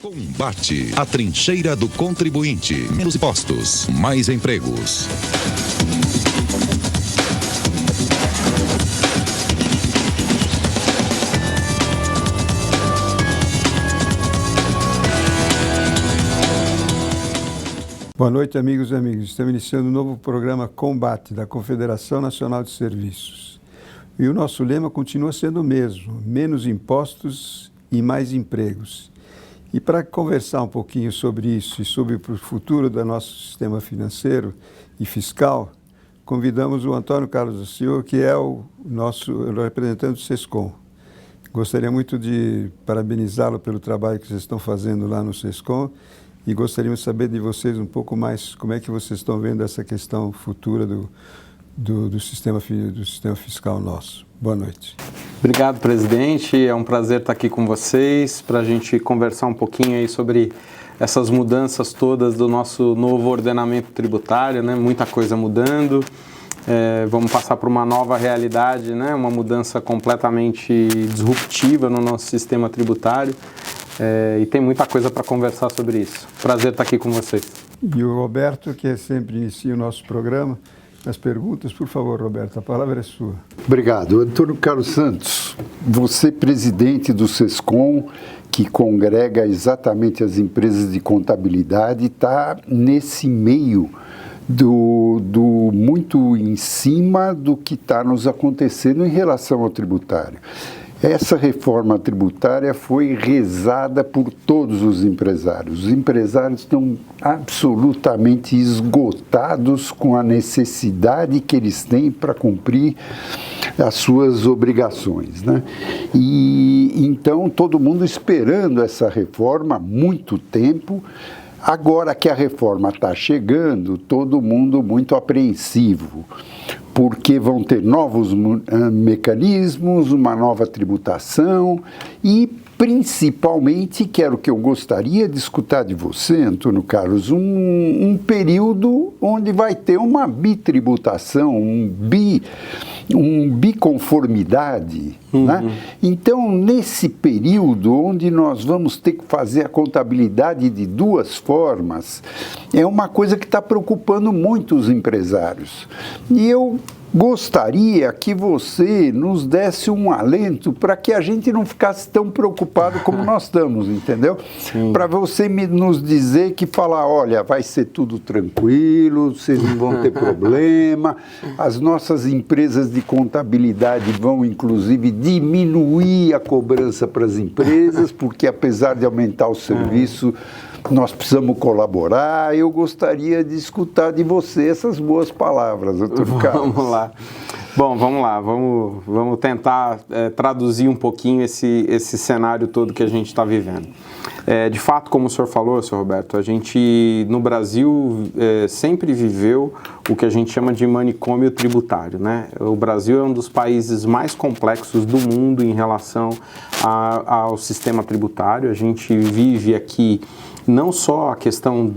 Combate, a trincheira do contribuinte. Menos impostos, mais empregos. Boa noite, amigos e amigas. Estamos iniciando um novo programa Combate da Confederação Nacional de Serviços. E o nosso lema continua sendo o mesmo: menos impostos e mais empregos. E para conversar um pouquinho sobre isso e sobre o futuro do nosso sistema financeiro e fiscal, convidamos o Antônio Carlos da Silva, que é o nosso representante do SESCOM. Gostaria muito de parabenizá-lo pelo trabalho que vocês estão fazendo lá no SESCOM e gostaríamos de saber de vocês um pouco mais como é que vocês estão vendo essa questão futura do sistema fiscal nosso. Boa noite. Obrigado, presidente. É um prazer estar aqui com vocês para a gente conversar um pouquinho aí sobre essas mudanças todas do nosso novo ordenamento tributário, né? Muita coisa mudando. Vamos passar por uma nova realidade, né? Uma mudança completamente disruptiva no nosso sistema tributário. E tem muita coisa para conversar sobre isso. Prazer estar aqui com vocês. E o Roberto, que sempre inicia o nosso programa. As perguntas, por favor, Roberto, a palavra é sua. Obrigado. Antônio Carlos Santos, você presidente do SESCOM, que congrega exatamente as empresas de contabilidade, está nesse meio do muito em cima do que está nos acontecendo em relação ao tributário. Essa reforma tributária foi rezada por todos os empresários. Os empresários estão absolutamente esgotados com a necessidade que eles têm para cumprir as suas obrigações, né? E então todo mundo esperando essa reforma há muito tempo. Agora que a reforma está chegando, todo mundo muito apreensivo, porque vão ter novos mecanismos, uma nova tributação e, principalmente, que era o que eu gostaria de escutar de você, Antônio Carlos, um período onde vai ter uma bitributação, biconformidade, né? Então, nesse período onde nós vamos ter que fazer a contabilidade de duas formas, é uma coisa que está preocupando muito os empresários. E eu gostaria que você nos desse um alento para que a gente não ficasse tão preocupado como nós estamos, entendeu? Para você nos dizer que falar, olha, vai ser tudo tranquilo, vocês não vão ter problema, as nossas empresas de contabilidade vão, inclusive, diminuir a cobrança para as empresas, porque apesar de aumentar o serviço, nós precisamos colaborar. Eu gostaria de escutar de você essas boas palavras, doutor Carlos. Vamos lá. Bom, vamos lá. Vamos tentar traduzir um pouquinho esse cenário todo que a gente está vivendo. De fato, como o senhor falou, senhor Roberto, a gente no Brasil sempre viveu o que a gente chama de manicômio tributário, né? O Brasil é um dos países mais complexos do mundo em relação ao sistema tributário. A gente vive aqui não só a questão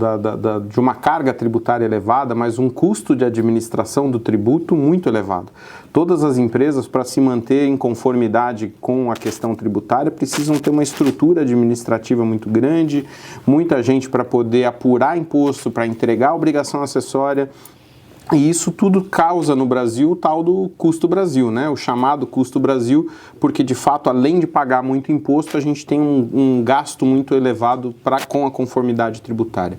de uma carga tributária elevada, mas um custo de administração do tributo muito elevado. Todas as empresas, para se manter em conformidade com a questão tributária, precisam ter uma estrutura administrativa muito grande, muita gente para poder apurar imposto, para entregar a obrigação acessória. E isso tudo causa no Brasil o tal do custo Brasil, né? O chamado custo Brasil, porque de fato, além de pagar muito imposto, a gente tem um gasto muito elevado com a conformidade tributária.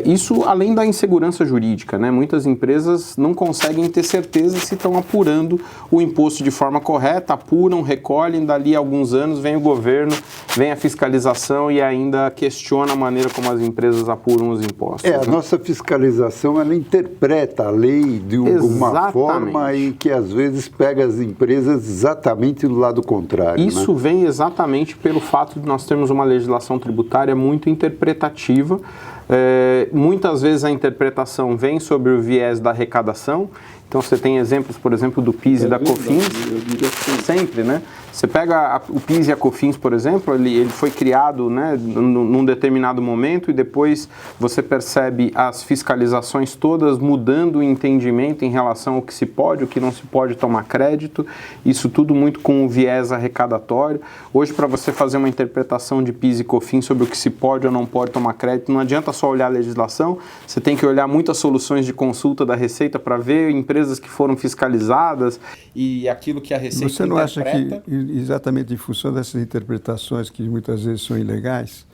Isso além da insegurança jurídica, né? Muitas empresas não conseguem ter certeza se estão apurando o imposto de forma correta, apuram, recolhem, dali a alguns anos vem o governo, vem a fiscalização e ainda questiona a maneira como as empresas apuram os impostos. A nossa fiscalização, ela interpreta a lei de uma forma e que às vezes pega as empresas exatamente do lado contrário. Isso, né? Vem exatamente pelo fato de nós termos uma legislação tributária muito interpretativa. Muitas vezes a interpretação vem sobre o viés da arrecadação Então você tem exemplos, por exemplo, do PIS e da COFINS, sempre, né? Você pega o PIS e a COFINS, por exemplo, ele foi criado, né, num determinado momento e depois você percebe as fiscalizações todas mudando o entendimento em relação ao que se pode, o que não se pode tomar crédito, isso tudo muito com um viés arrecadatório. Hoje, para você fazer uma interpretação de PIS e COFINS sobre o que se pode ou não pode tomar crédito, não adianta só olhar a legislação, você tem que olhar muitas soluções de consulta da Receita para ver empresas que foram fiscalizadas e aquilo que a Receita Você não interpreta. acha que, exatamente em função dessas interpretações que muitas vezes são ilegais,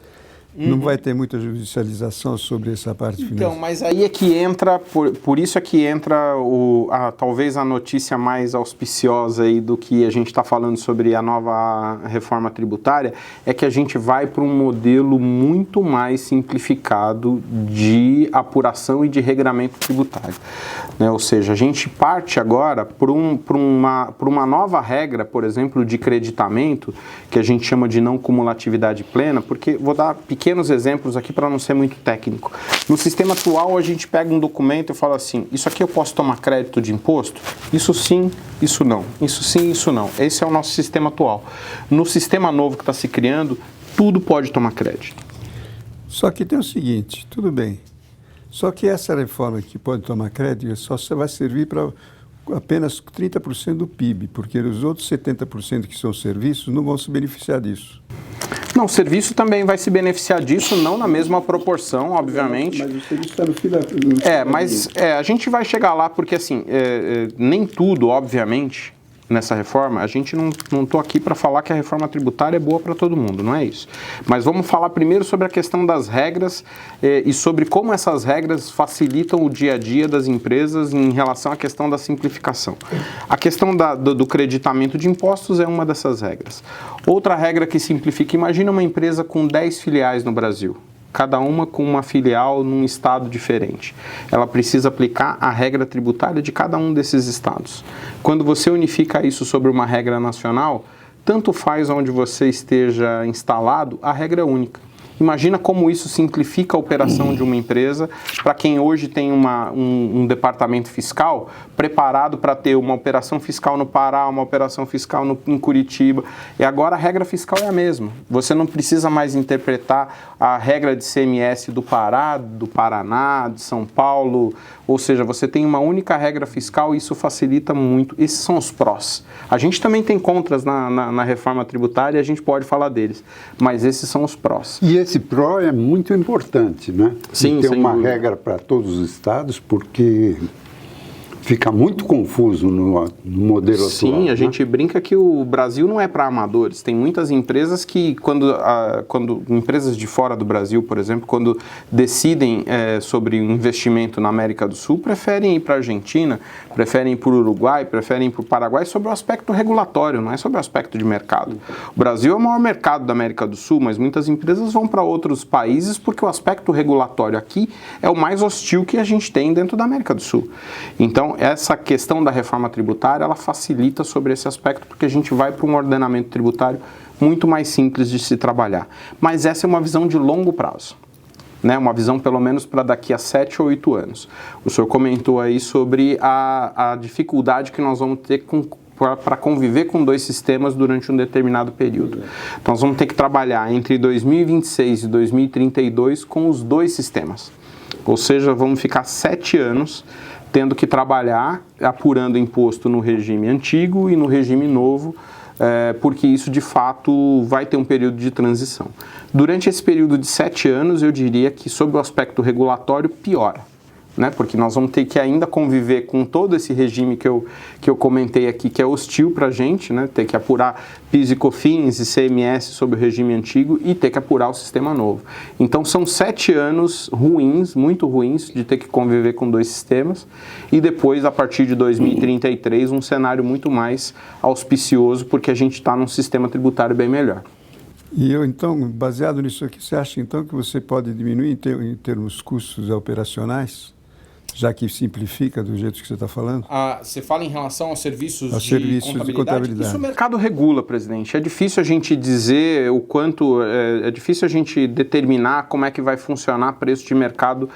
não vai ter muita judicialização sobre essa parte financeira? Então, mas aí é que entra, por isso é que entra talvez a notícia mais auspiciosa aí do que a gente está falando sobre a nova reforma tributária, é que a gente vai para um modelo muito mais simplificado de apuração e de regramento tributário, né? Ou seja, a gente parte agora para uma nova regra, por exemplo, de creditamento, que a gente chama de não cumulatividade plena, porque vou dar pequenos exemplos aqui para não ser muito técnico. No sistema atual, a gente pega um documento e fala assim, isso aqui eu posso tomar crédito de imposto? Isso sim, isso não. Isso sim, isso não. Esse é o nosso sistema atual. No sistema novo que está se criando, tudo pode tomar crédito. Só que tem o seguinte, tudo bem, só que essa reforma que pode tomar crédito só vai servir para apenas 30% do PIB, porque os outros 70% que são serviços não vão se beneficiar disso. Não, o serviço também vai se beneficiar disso, não na mesma proporção, obviamente. Mas o serviço está no fila. A gente vai chegar lá porque, assim, nem tudo, obviamente, nessa reforma, a gente não estou aqui para falar que a reforma tributária é boa para todo mundo, não é isso. Mas vamos falar primeiro sobre a questão das regras e sobre como essas regras facilitam o dia a dia das empresas em relação à questão da simplificação. A questão do creditamento de impostos é uma dessas regras. Outra regra que simplifica, imagina uma empresa com 10 filiais no Brasil, cada uma com uma filial num estado diferente. Ela precisa aplicar a regra tributária de cada um desses estados. Quando você unifica isso sobre uma regra nacional, tanto faz onde você esteja instalado, a regra é única. Imagina como isso simplifica a operação de uma empresa para quem hoje tem um departamento fiscal preparado para ter uma operação fiscal no Pará, uma operação fiscal em Curitiba. E agora a regra fiscal é a mesma. Você não precisa mais interpretar a regra de CMS do Pará, do Paraná, de São Paulo. Ou seja, você tem uma única regra fiscal e isso facilita muito. Esses são os prós. A gente também tem contras na reforma tributária e a gente pode falar deles. Mas esses são os prós. E esse pró é muito importante, né? Sim, ter uma dúvida. regra para todos os estados, porque fica muito confuso no modelo atual. Sim, a gente brinca que o Brasil não é para amadores. Tem muitas empresas que, quando empresas de fora do Brasil, por exemplo, quando decidem sobre um investimento na América do Sul, preferem ir para a Argentina, preferem ir para o Uruguai, preferem ir para o Paraguai sobre o aspecto regulatório, não é sobre o aspecto de mercado. O Brasil é o maior mercado da América do Sul, mas muitas empresas vão para outros países porque o aspecto regulatório aqui é o mais hostil que a gente tem dentro da América do Sul. Então, essa questão da reforma tributária, ela facilita sobre esse aspecto, porque a gente vai para um ordenamento tributário muito mais simples de se trabalhar. Mas essa é uma visão de longo prazo, né? Uma visão pelo menos para daqui a 7 ou 8 anos. O senhor comentou aí sobre a dificuldade que nós vamos ter para conviver com dois sistemas durante um determinado período. Então, nós vamos ter que trabalhar entre 2026 e 2032 com os dois sistemas. Ou seja, vamos ficar 7 anos tendo que trabalhar apurando imposto no regime antigo e no regime novo, porque isso de fato vai ter um período de transição. Durante esse período de 7 anos, eu diria que sob o aspecto regulatório piora, né? Porque nós vamos ter que ainda conviver com todo esse regime que eu comentei aqui, que é hostil para a gente, né? Ter que apurar PIS e COFINS e CMS sobre o regime antigo e ter que apurar o sistema novo. Então são 7 anos ruins, muito ruins, de ter que conviver com dois sistemas e depois, a partir de 2033, um cenário muito mais auspicioso, porque a gente está num sistema tributário bem melhor. E então, baseado nisso aqui, você acha então que você pode diminuir em termos custos operacionais? Já que simplifica do jeito que você está falando? Você fala em relação aos serviços, de contabilidade? Isso o mercado regula, presidente. É difícil a gente dizer o quanto, é difícil a gente determinar como é que vai funcionar preço de mercado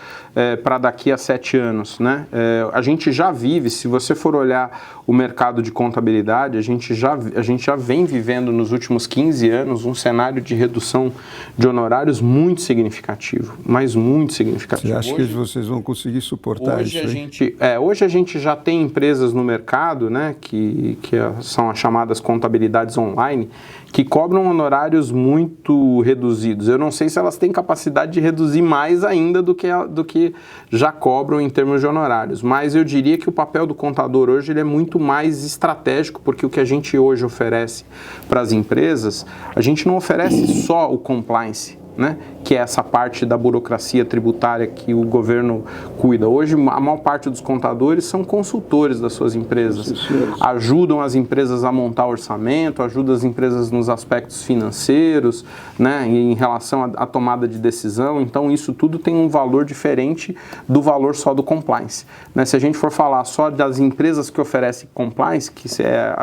para daqui a 7 anos, né? A gente já vive, se você for olhar o mercado de contabilidade, a gente já vem vivendo nos últimos 15 anos um cenário de redução de honorários muito significativo, mas muito significativo. Você acha que vocês vão conseguir suportar hoje isso? Hoje a gente já tem empresas no mercado, né, que são as chamadas contabilidades online, que cobram honorários muito reduzidos. Eu não sei se elas têm capacidade de reduzir mais ainda do que já cobram em termos de honorários, mas eu diria que o papel do contador hoje ele é muito mais estratégico, porque o que a gente hoje oferece para as empresas, a gente não oferece só o compliance, né, que é essa parte da burocracia tributária que o governo cuida. Hoje, a maior parte dos contadores são consultores das suas empresas. Ajudam as empresas a montar orçamento, ajudam as empresas nos aspectos financeiros, né, em relação à tomada de decisão. Então, isso tudo tem um valor diferente do valor só do compliance, né? Se a gente for falar só das empresas que oferecem compliance, que é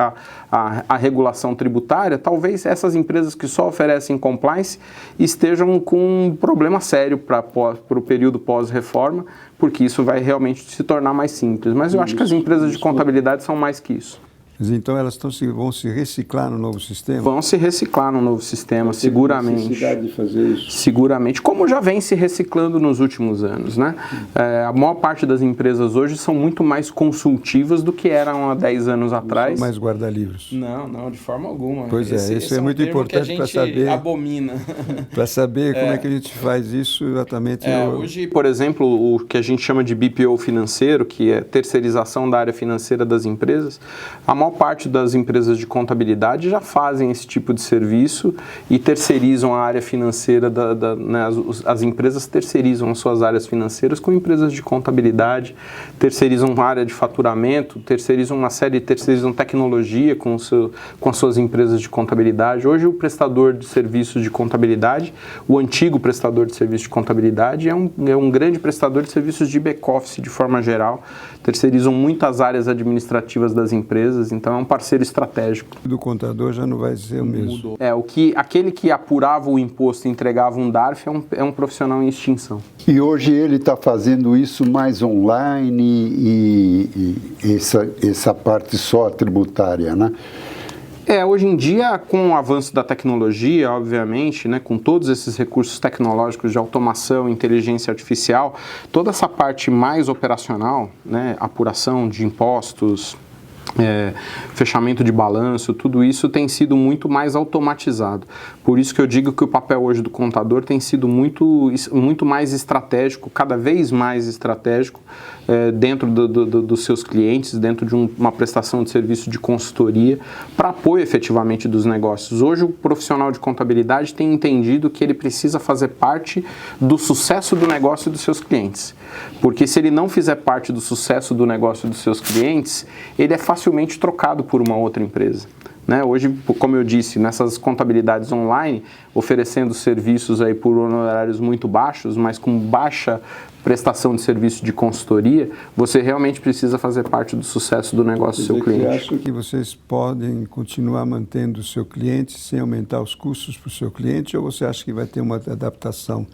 a regulação tributária, talvez essas empresas que só oferecem compliance estejam com um problema sério para o período pós-reforma, porque isso vai realmente se tornar mais simples. Mas eu acho que as empresas de contabilidade são mais que isso. Mas então elas vão se reciclar no novo sistema? Vão se reciclar no novo sistema, seguramente. Necessidade de fazer isso? Seguramente, como já vem se reciclando nos últimos anos, né? A maior parte das empresas hoje são muito mais consultivas do que eram há 10 anos atrás. Não mais guarda-livros? Não, de forma alguma. Pois isso é muito importante para saber. Abomina. Para saber como é que a gente faz isso exatamente. Hoje, por exemplo, o que a gente chama de BPO financeiro, que é terceirização da área financeira das empresas, a maior parte das empresas de contabilidade já fazem esse tipo de serviço e terceirizam a área financeira, né, as empresas terceirizam as suas áreas financeiras com empresas de contabilidade, terceirizam a área de faturamento, terceirizam tecnologia com as suas empresas de contabilidade. Hoje o prestador de serviços de contabilidade, o antigo prestador de serviços de contabilidade é um grande prestador de serviços de back-office de forma geral, terceirizam muitas áreas administrativas das empresas, então é um parceiro estratégico. Do contador já não vai ser o mesmo. Aquele que apurava o imposto e entregava um DARF é um profissional em extinção. E hoje ele está fazendo isso mais online e essa parte só tributária, né? Hoje em dia, com o avanço da tecnologia, obviamente, né, com todos esses recursos tecnológicos de automação, inteligência artificial, toda essa parte mais operacional, né, apuração de impostos, fechamento de balanço, tudo isso tem sido muito mais automatizado. Por isso que eu digo que o papel hoje do contador tem sido muito mais estratégico, cada vez mais estratégico, dentro dos seus clientes, dentro de uma prestação de serviço de consultoria, para apoio efetivamente dos negócios. Hoje o profissional de contabilidade tem entendido que ele precisa fazer parte do sucesso do negócio dos seus clientes. Porque se ele não fizer parte do sucesso do negócio dos seus clientes, ele é facilmente trocado por uma outra empresa. Né? Hoje, como eu disse, nessas contabilidades online, oferecendo serviços aí por honorários muito baixos, mas com baixa prestação de serviço de consultoria, você realmente precisa fazer parte do sucesso do negócio do seu cliente. Você acha que vocês podem continuar mantendo o seu cliente sem aumentar os custos para o seu cliente, ou você acha que vai ter uma adaptação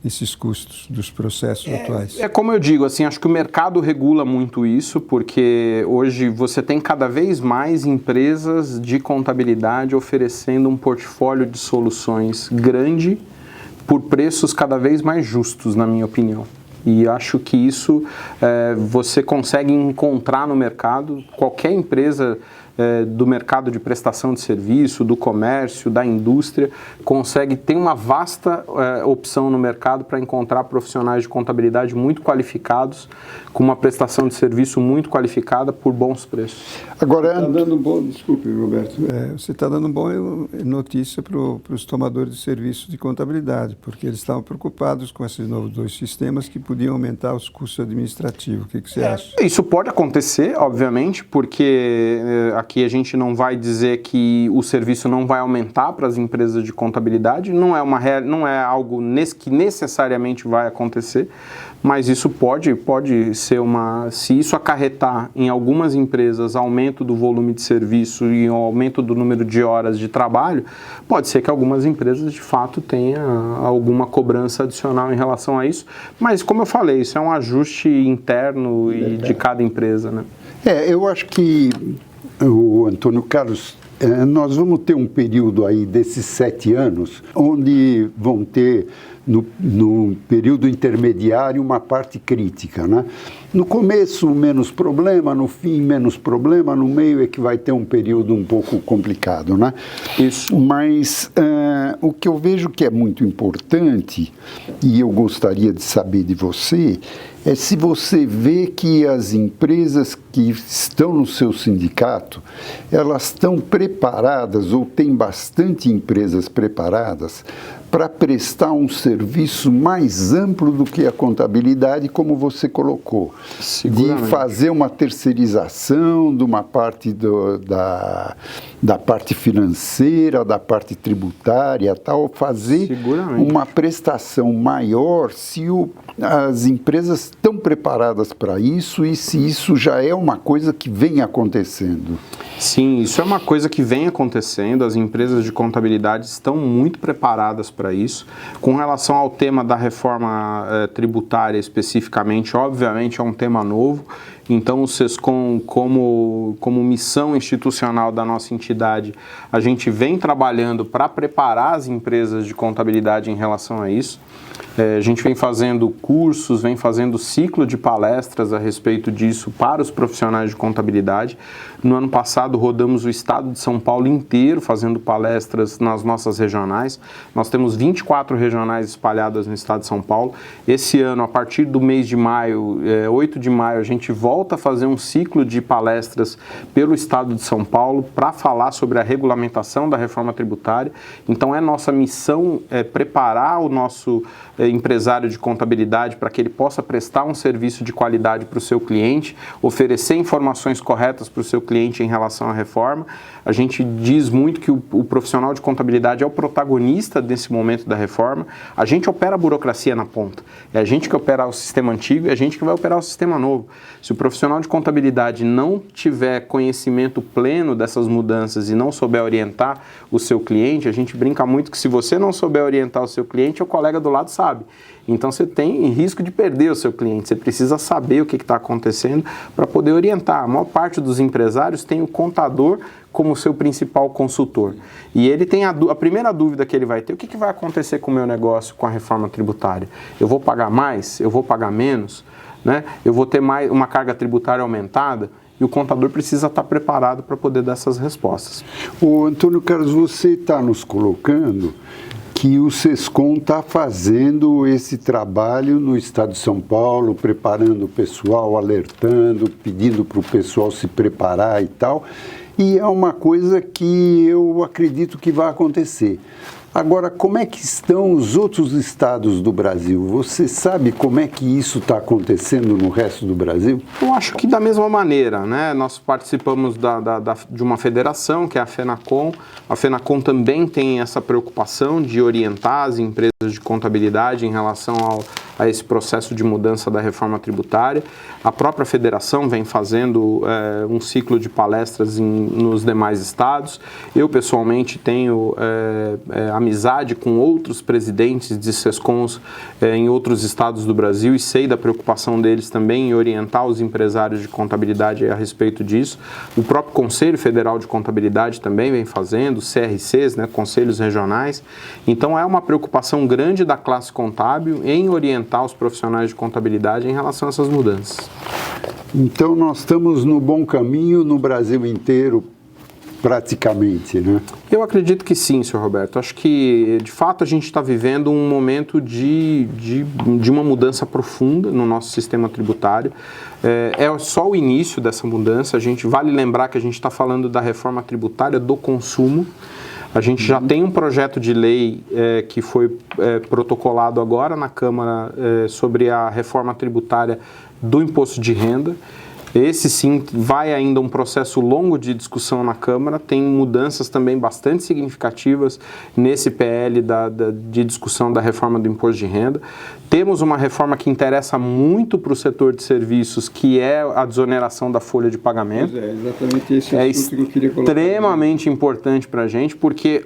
nesses custos dos processos atuais? Como eu digo, assim, acho que o mercado regula muito isso, porque hoje você tem cada vez mais empresas de contabilidade oferecendo um portfólio de soluções grande por preços cada vez mais justos, na minha opinião. E acho que isso você consegue encontrar no mercado. Qualquer empresa do mercado de prestação de serviço, do comércio, da indústria, tem uma vasta opção no mercado para encontrar profissionais de contabilidade muito qualificados, com uma prestação de serviço muito qualificada por bons preços. Agora, desculpe, Roberto, você está dando boa notícia para os tomadores de serviços de contabilidade, porque eles estavam preocupados com esses novos 2 sistemas que podiam aumentar os custos administrativos. O que você acha? Isso pode acontecer, obviamente, porque aqui aqui a gente não vai dizer que o serviço não vai aumentar para as empresas de contabilidade, não é algo que necessariamente vai acontecer, mas isso pode ser se isso acarretar em algumas empresas aumento do volume de serviço e aumento do número de horas de trabalho, pode ser que algumas empresas de fato tenham alguma cobrança adicional em relação a isso, mas como eu falei, isso é um ajuste interno e de cada empresa, né? Eu acho que, o Antônio Carlos, nós vamos ter um período aí desses 7 anos, onde vão ter, no período intermediário, uma parte crítica, né? No começo, menos problema, no fim, menos problema, no meio é que vai ter um período um pouco complicado, né? Isso. Mas o que eu vejo que é muito importante, e eu gostaria de saber de você, é se você vê que as empresas que estão no seu sindicato, elas estão preparadas, ou tem bastante empresas preparadas, para prestar um serviço mais amplo do que a contabilidade, como você colocou. De fazer uma terceirização de uma parte da parte financeira, da parte tributária, tal, fazer uma prestação maior se as empresas estão preparadas para isso e se isso já é uma coisa que vem acontecendo. Sim, isso é uma coisa que vem acontecendo, as empresas de contabilidade estão muito preparadas para isso. Com relação ao tema da reforma tributária especificamente, obviamente é um tema novo, então o SESCOM, como missão institucional da nossa entidade, a gente vem trabalhando para preparar as empresas de contabilidade em relação a isso. A gente vem fazendo cursos, vem fazendo ciclo de palestras a respeito disso para os profissionais de contabilidade. No ano passado, rodamos o estado de São Paulo inteiro fazendo palestras nas nossas regionais. Nós temos 24 regionais espalhadas no estado de São Paulo. Esse ano, a partir do mês de maio, 8 de maio, a gente volta a fazer um ciclo de palestras pelo estado de São Paulo para falar sobre a regulamentação da reforma tributária. Então, é nossa missão preparar o nosso empresário de contabilidade para que ele possa prestar um serviço de qualidade para o seu cliente, oferecer informações corretas para o seu cliente em relação à reforma. A gente diz muito que o profissional de contabilidade é o protagonista desse momento da reforma. A gente opera a burocracia na ponta. É a gente que opera o sistema antigo e a gente que vai operar o sistema novo. Se o profissional de contabilidade não tiver conhecimento pleno dessas mudanças e não souber orientar o seu cliente, a gente brinca muito que se você não souber orientar o seu cliente, o colega do lado sabe. Então você tem risco de perder o seu cliente, você precisa saber o que está acontecendo para poder orientar. A maior parte dos empresários tem o contador como seu principal consultor. E ele tem a primeira dúvida que ele vai ter: o que vai acontecer com o meu negócio com a reforma tributária? Eu vou pagar mais? Eu vou pagar menos? Né? Eu vou ter uma carga tributária aumentada? E o contador precisa estar preparado para poder dar essas respostas. O Antônio Carlos, você está nos colocando que o SESCOM está fazendo esse trabalho no estado de São Paulo, preparando o pessoal, alertando, pedindo para o pessoal se preparar e tal, e é uma coisa que eu acredito que vai acontecer. Agora, como é que estão os outros estados do Brasil? Você sabe como é que isso está acontecendo no resto do Brasil? Eu acho que da mesma maneira, né? Nós participamos de uma federação, que é a FENACON. A FENACON também tem essa preocupação de orientar as empresas de contabilidade em relação a esse processo de mudança da reforma tributária. A própria federação vem fazendo um ciclo de palestras nos demais estados. Eu, pessoalmente, tenho amizade com outros presidentes de SESCONs em outros estados do Brasil e sei da preocupação deles também em orientar os empresários de contabilidade a respeito disso. O próprio Conselho Federal de Contabilidade também vem fazendo, CRCs, né, conselhos regionais. Então, é uma preocupação grande da classe contábil em orientar os profissionais de contabilidade em relação a essas mudanças. Então, nós estamos no bom caminho no Brasil inteiro, praticamente, né? Eu acredito que sim, senhor Roberto. Acho que, de fato, a gente está vivendo um momento de uma mudança profunda no nosso sistema tributário. É só o início dessa mudança. Vale lembrar que a gente está falando da reforma tributária do consumo. A gente já tem um projeto de lei que foi protocolado agora na Câmara sobre a reforma tributária do imposto de renda. Esse sim vai ainda um processo longo de discussão na Câmara, tem mudanças também bastante significativas nesse PL de discussão da reforma do imposto de renda. Temos uma reforma que interessa muito para o setor de serviços, que é a desoneração da folha de pagamento. Pois é, exatamente esse assunto que eu queria colocar. Extremamente importante para a gente, porque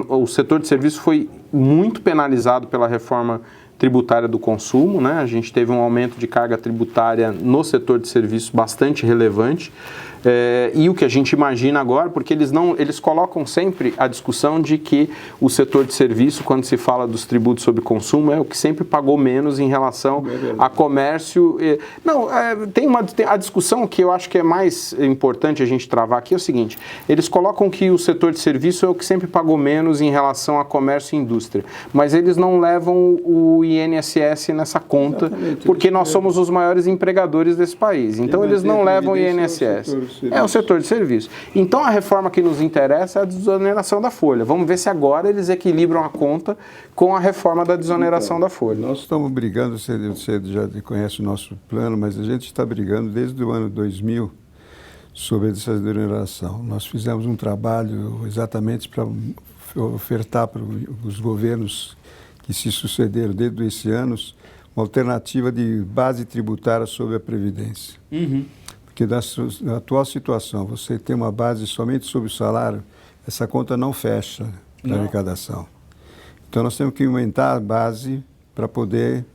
o setor de serviços foi muito penalizado pela reforma tributária do consumo, né? A gente teve um aumento de carga tributária no setor de serviços bastante relevante. E o que a gente imagina agora, porque eles colocam sempre a discussão de que o setor de serviço, quando se fala dos tributos sobre consumo, é o que sempre pagou menos em relação a comércio. Tem a discussão que eu acho que é mais importante a gente travar aqui, é o seguinte: eles colocam que o setor de serviço é o que sempre pagou menos em relação a comércio e indústria, mas eles não levam o INSS nessa conta, exatamente, porque nós somos os maiores empregadores desse país. Então eles não levam o INSS. É o setor de serviço. Então a reforma que nos interessa é a desoneração da folha. Vamos ver se agora eles equilibram a conta com a reforma da desoneração da folha. Nós estamos brigando, você já conhece o nosso plano, mas a gente está brigando desde o ano 2000 sobre essa desoneração. Nós fizemos um trabalho exatamente para ofertar para os governos que se sucederam desde esses anos uma alternativa de base tributária sobre a Previdência. Porque na atual situação, você tem uma base somente sobre o salário, essa conta não fecha para arrecadação. Então nós temos que aumentar a base para poder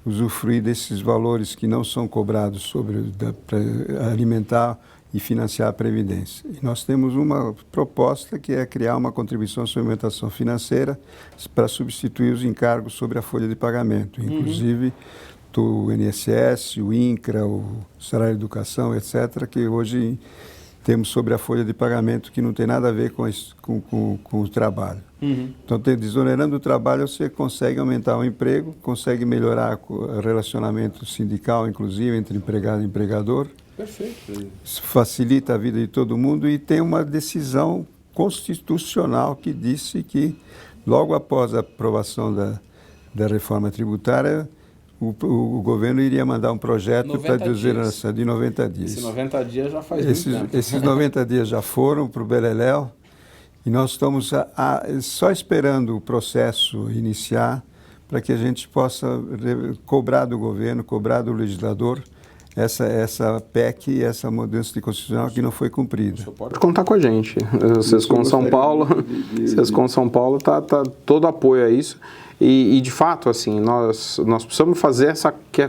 usufruir desses valores que não são cobrados para alimentar e financiar a Previdência. E nós temos uma proposta que é criar uma contribuição sobre alimentação financeira para substituir os encargos sobre a folha de pagamento, inclusive do INSS, o INCRA, o Salário de Educação, etc., que hoje temos sobre a folha de pagamento, que não tem nada a ver com o trabalho. Então, desonerando o trabalho, você consegue aumentar o emprego, consegue melhorar o relacionamento sindical, inclusive, entre empregado e empregador. Perfeito. Facilita a vida de todo mundo e tem uma decisão constitucional que disse que, logo após a aprovação da reforma tributária, o governo iria mandar um projeto para desoneração de 90 dias. Esses 90 dias já faz muito tempo. Esses 90 dias já foram para o Beleléu e nós estamos só esperando o processo iniciar para que a gente possa cobrar do governo, cobrar do legislador essa PEC e essa mudança de constitucional que não foi cumprida. Pode contar com a gente. Vocês com São Paulo, tá todo apoio a isso. E de fato, assim, nós precisamos fazer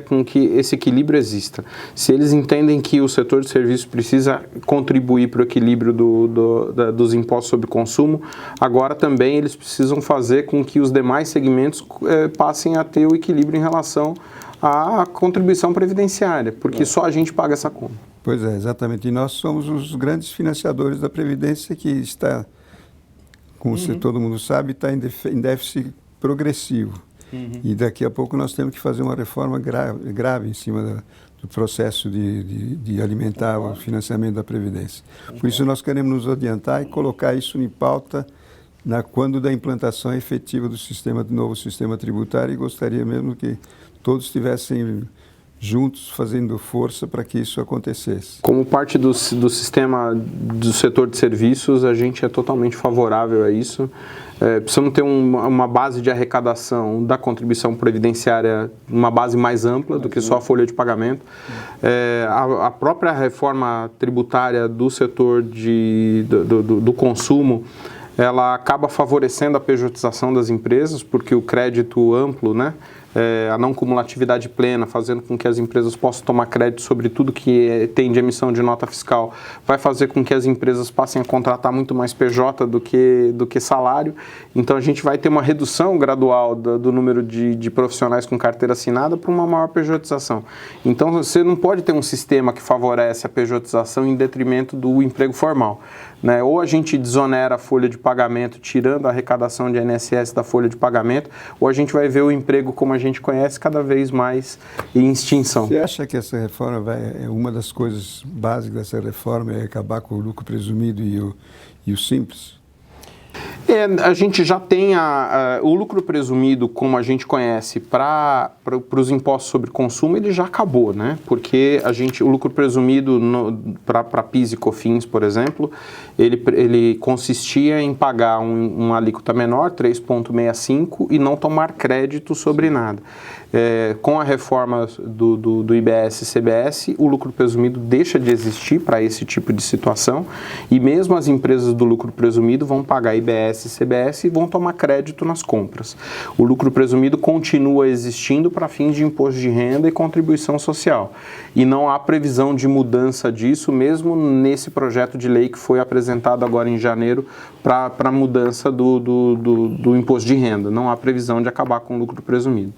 com que esse equilíbrio exista. Se eles entendem que o setor de serviços precisa contribuir para o equilíbrio dos impostos sobre consumo, agora também eles precisam fazer com que os demais segmentos passem a ter o equilíbrio em relação à contribuição previdenciária, porque só a gente paga essa conta. Pois é, exatamente. E nós somos os grandes financiadores da Previdência, que está, como todo mundo sabe, está em déficit progressivo. E daqui a pouco nós temos que fazer uma reforma grave em cima do processo de alimentar o financiamento da Previdência. Por isso nós queremos nos adiantar e colocar isso em pauta quando da implantação efetiva do novo sistema tributário, e gostaria mesmo que todos estivessem juntos fazendo força para que isso acontecesse. Como parte do sistema do setor de serviços, a gente é totalmente favorável a isso. Precisamos ter uma base de arrecadação da contribuição previdenciária, uma base mais ampla do que só a folha de pagamento. A própria reforma tributária do setor do consumo, ela acaba favorecendo a pejotização das empresas, porque o crédito amplo, né, a não cumulatividade plena, fazendo com que as empresas possam tomar crédito sobre tudo que tem de emissão de nota fiscal, vai fazer com que as empresas passem a contratar muito mais PJ do que salário. Então a gente vai ter uma redução gradual do número de profissionais com carteira assinada para uma maior pejotização. Então você não pode ter um sistema que favorece a pejotização em detrimento do emprego formal, né? Ou a gente desonera a folha de pagamento, tirando a arrecadação de INSS da folha de pagamento, ou a gente vai ver o emprego como a gente conhece cada vez mais em extinção. Você acha que essa reforma uma das coisas básicas dessa reforma é acabar com o lucro presumido e o simples? A gente já tem o lucro presumido, como a gente conhece, para os impostos sobre consumo, ele já acabou, né? Porque o lucro presumido para PIS e COFINS, por exemplo, ele consistia em pagar uma alíquota menor, 3,65, e não tomar crédito sobre nada. Com a reforma do IBS e CBS, o lucro presumido deixa de existir para esse tipo de situação, e mesmo as empresas do lucro presumido vão pagar IBS e CBS e vão tomar crédito nas compras. O lucro presumido continua existindo para fins de imposto de renda e contribuição social, e não há previsão de mudança disso, mesmo nesse projeto de lei que foi apresentado agora em janeiro para a mudança do imposto de renda. Não há previsão de acabar com o lucro presumido.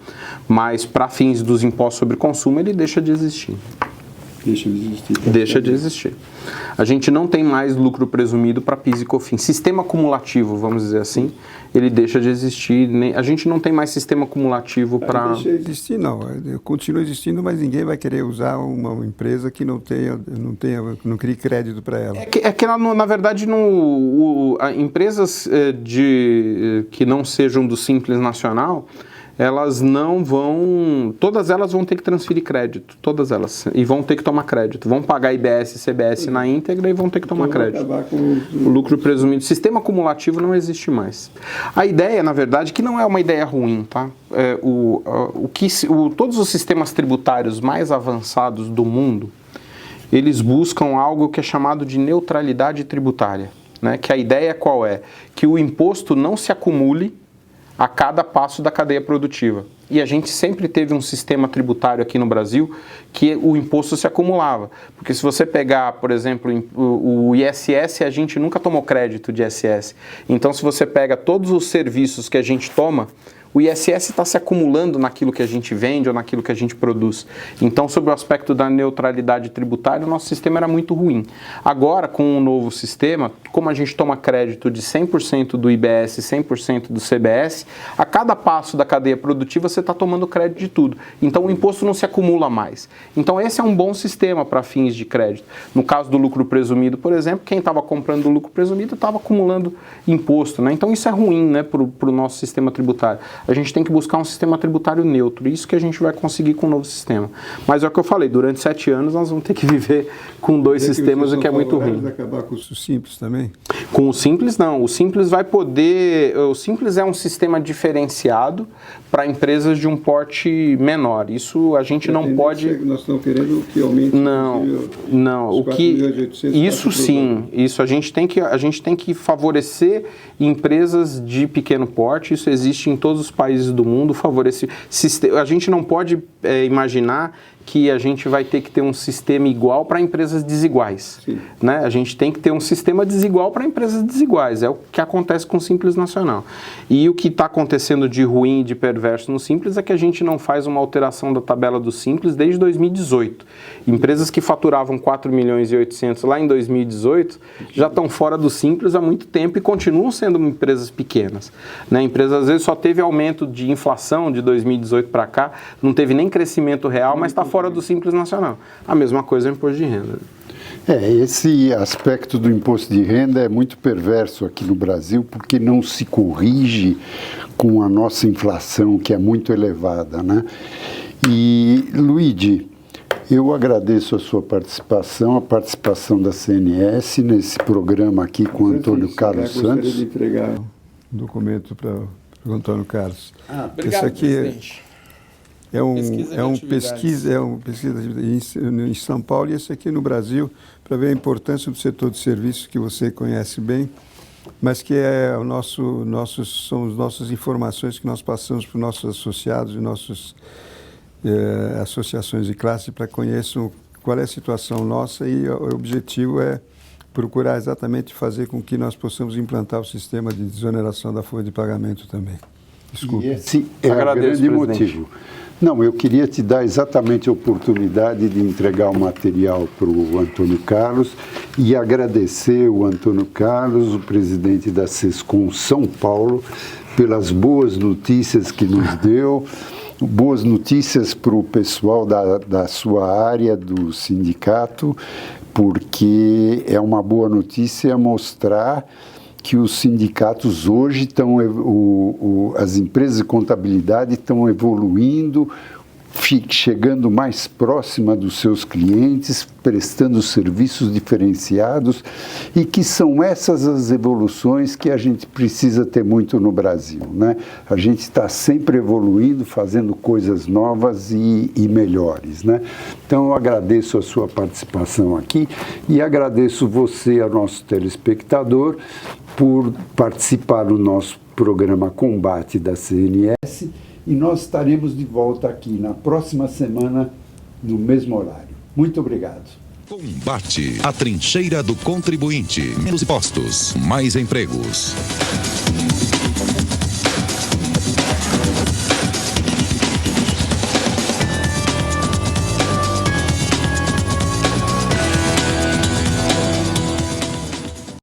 Mas, para fins dos impostos sobre consumo, ele deixa de existir. Deixa de existir. A gente não tem mais lucro presumido para PIS e COFINS. Sistema acumulativo, vamos dizer assim, ele deixa de existir. A gente não tem mais sistema acumulativo para... Deixa de existir, não. Continua existindo, mas ninguém vai querer usar uma empresa que não crie crédito para ela. É que na verdade, empresas que não sejam do Simples Nacional, todas elas vão ter que transferir crédito, todas elas, e vão ter que tomar crédito, vão pagar IBS e CBS na íntegra e vão ter que tomar crédito. Acabar com o lucro presumido. Sistema acumulativo não existe mais. A ideia, na verdade, que não é uma ideia ruim, tá? Todos os sistemas tributários mais avançados do mundo, eles buscam algo que é chamado de neutralidade tributária, né? Que a ideia qual é? Que o imposto não se acumule a cada passo da cadeia produtiva. E a gente sempre teve um sistema tributário aqui no Brasil que o imposto se acumulava. Porque se você pegar, por exemplo, o ISS, a gente nunca tomou crédito de ISS. Então, se você pega todos os serviços que a gente toma, o ISS está se acumulando naquilo que a gente vende ou naquilo que a gente produz. Então, sob o aspecto da neutralidade tributária, o nosso sistema era muito ruim. Agora, com o novo sistema, como a gente toma crédito de 100% do IBS e 100% do CBS, a cada passo da cadeia produtiva você está tomando crédito de tudo. Então, o imposto não se acumula mais. Então, esse é um bom sistema para fins de crédito. No caso do lucro presumido, por exemplo, quem estava comprando o lucro presumido estava acumulando imposto, né? Então, isso é ruim, né, para o nosso sistema tributário. A gente tem que buscar um sistema tributário neutro, isso que a gente vai conseguir com o novo sistema. Mas é o que eu falei, durante 7 anos nós vamos ter que viver com 2 sistemas, o que é muito ruim. Vai acabar com o Simples também? Com o Simples não, o Simples vai poder, o Simples é um sistema diferenciado para empresas de um porte menor, isso a gente não pode... Nós estamos querendo que aumente... Não, o que... Isso sim, isso a gente tem que favorecer empresas de pequeno porte, isso existe em todos os países do mundo, favorecer... A gente não pode imaginar que a gente vai ter que ter um sistema igual para empresas desiguais, né? A gente tem que ter um sistema desigual para empresas desiguais, é o que acontece com o Simples Nacional. E o que está acontecendo de ruim e de perverso no Simples é que a gente não faz uma alteração da tabela do Simples desde 2018. Empresas que faturavam 4 milhões e 800 lá em 2018 já estão fora do Simples há muito tempo e continuam sendo empresas pequenas, né? A empresa às vezes só teve aumento de inflação de 2018 para cá, não teve nem crescimento real, mas está fora do Simples Nacional. A mesma coisa é o imposto de renda. Esse aspecto do imposto de renda é muito perverso aqui no Brasil, porque não se corrige com a nossa inflação, que é muito elevada, né? E, Luigi, eu agradeço a sua participação, a participação da CNS nesse programa aqui com o Antônio Carlos Santos. Eu gostaria de entregar um documento para o Antônio Carlos. Obrigado, esse aqui presidente. É uma pesquisa em São Paulo e esse aqui no Brasil, para ver a importância do setor de serviços que você conhece bem, mas que são as nossas informações que nós passamos para os nossos associados e nossas associações de classe para que conheçam qual é a situação nossa, e o objetivo é procurar exatamente fazer com que nós possamos implantar o sistema de desoneração da folha de pagamento também. Desculpe. E esse é o grande motivo. Não, eu queria te dar exatamente a oportunidade de entregar o material para o Antônio Carlos e agradecer o Antônio Carlos, o presidente da SESCOM São Paulo, pelas boas notícias que nos deu, boas notícias para o pessoal da sua área do sindicato, porque é uma boa notícia mostrar que os sindicatos hoje estão, as empresas de contabilidade estão evoluindo, chegando mais próxima dos seus clientes, prestando serviços diferenciados, e que são essas as evoluções que a gente precisa ter muito no Brasil, né? A gente está sempre evoluindo, fazendo coisas novas e melhores, né? Então, eu agradeço a sua participação aqui e agradeço você, ao nosso telespectador, por participar do nosso programa Combate da CNS. E nós estaremos de volta aqui na próxima semana, no mesmo horário. Muito obrigado. Combate, a trincheira do contribuinte. Menos impostos, mais empregos.